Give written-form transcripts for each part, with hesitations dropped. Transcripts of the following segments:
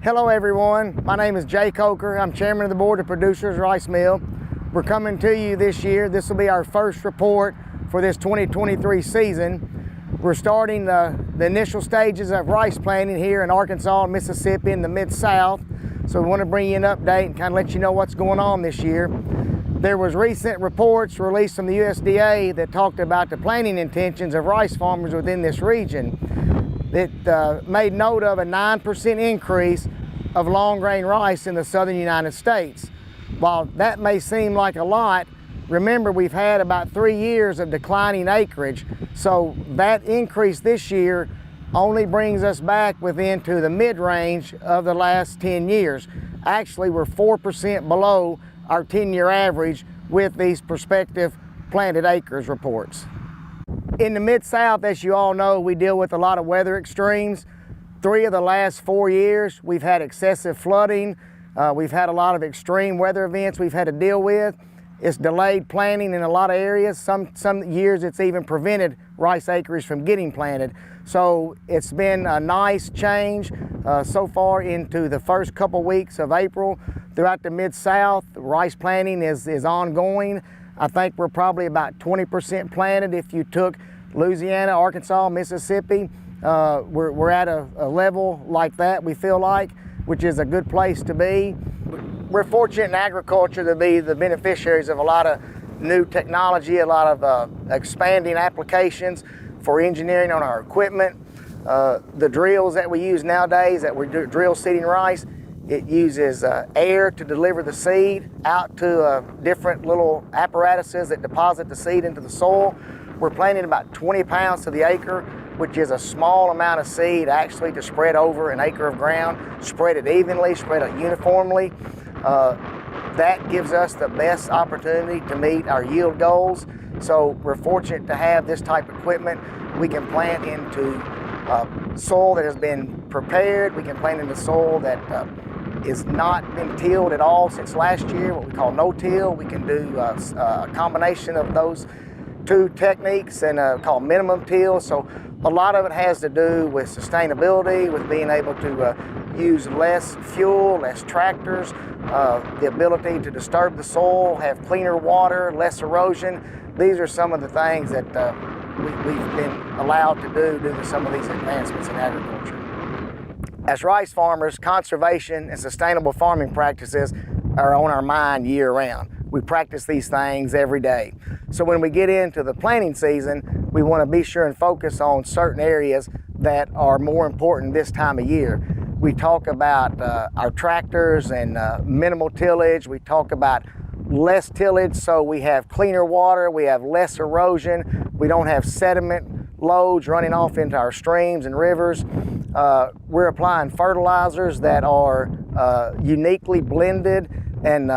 Hello everyone, my name is Jay Coker. I'm chairman of the board of Producers Rice Mill. We're coming to you this year. This will be our first report for this 2023 season. We're starting the initial stages of rice planting here in Arkansas and Mississippi in the Mid-South. So we want to bring you an update and kind of let you know what's going on this year. There was recent reports released from the USDA that talked about the planting intentions of rice farmers within this region. It made note of a 9% increase of long grain rice in the southern United States. While that may seem like a lot, remember we've had about 3 years of declining acreage, so that increase this year only brings us back into the mid-range of the last 10 years. Actually, we're 4% below our 10-year average with these prospective planted acres reports. In the Mid-South, as you all know, we deal with a lot of weather extremes. 3 of the last 4 years, we've had excessive flooding. We've had a lot of extreme weather events we've had to deal with. It's delayed planting in a lot of areas. Some years it's even prevented rice acres from getting planted. So it's been a nice change so far into the first couple weeks of April. Throughout the Mid-South, rice planting is ongoing. I think we're probably about 20% planted if you took Louisiana, Arkansas, Mississippi. We're at a level like that, we feel like, which is a good place to be. We're fortunate in agriculture to be the beneficiaries of a lot of new technology, a lot of expanding applications for engineering on our equipment. The drills that we use nowadays, that we do drill seeding rice, it uses air to deliver the seed out to different little apparatuses that deposit the seed into the soil. We're planting about 20 pounds to the acre, which is a small amount of seed actually to spread over an acre of ground. Spread it evenly, spread it uniformly. That gives us the best opportunity to meet our yield goals. So we're fortunate to have this type of equipment. We can plant into soil that has been prepared. We can plant into soil that is not been tilled at all since last year, what we call no-till. We can do a combination of those two techniques and called minimum till. So a lot of it has to do with sustainability, with being able to use less fuel, less tractors, the ability to disturb the soil, have cleaner water, less erosion. These are some of the things that we've been allowed to do due to some of these advancements in agriculture. As rice farmers, conservation and sustainable farming practices are on our mind year-round. We practice these things every day. So when we get into the planting season, we want to be sure and focus on certain areas that are more important this time of year. We talk about our tractors and minimal tillage. We talk about less tillage so we have cleaner water, we have less erosion, we don't have sediment loads running off into our streams and rivers. We're applying fertilizers that are uniquely blended and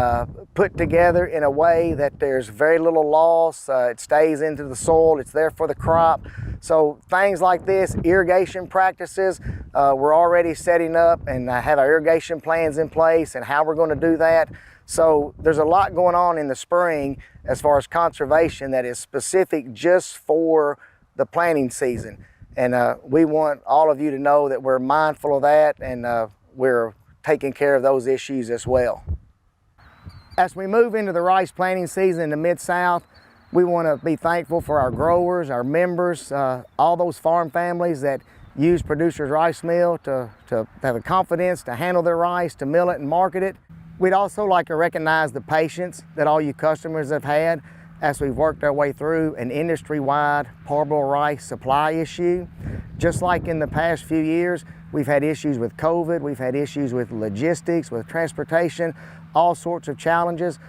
put together in a way that there's very little loss. It stays into the soil, it's there for the crop. So things like this, irrigation practices, we're already setting up and have our irrigation plans in place and how we're going to do that. So there's a lot going on in the spring as far as conservation that is specific just for the planting season. And we want all of you to know that we're mindful of that and we're taking care of those issues as well. As we move into the rice planting season in the Mid-South, we want to be thankful for our growers, our members, all those farm families that use Producers Rice Mill to have the confidence to handle their rice, to mill it and market it. We'd also like to recognize the patience that all you customers have had as we've worked our way through an industry-wide parboiled rice supply issue. Just like in the past few years, we've had issues with COVID, we've had issues with logistics, with transportation, all sorts of challenges.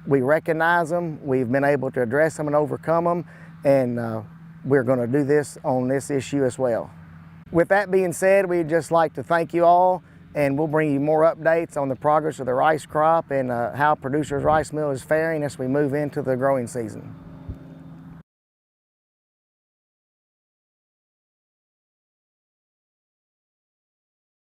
We recognize them, we've been able to address them and overcome them, and we're going to do this on this issue as well. With that being said, we'd just like to thank you all, and we'll bring you more updates on the progress of the rice crop and how Producers Rice Mill is faring as we move into the growing season.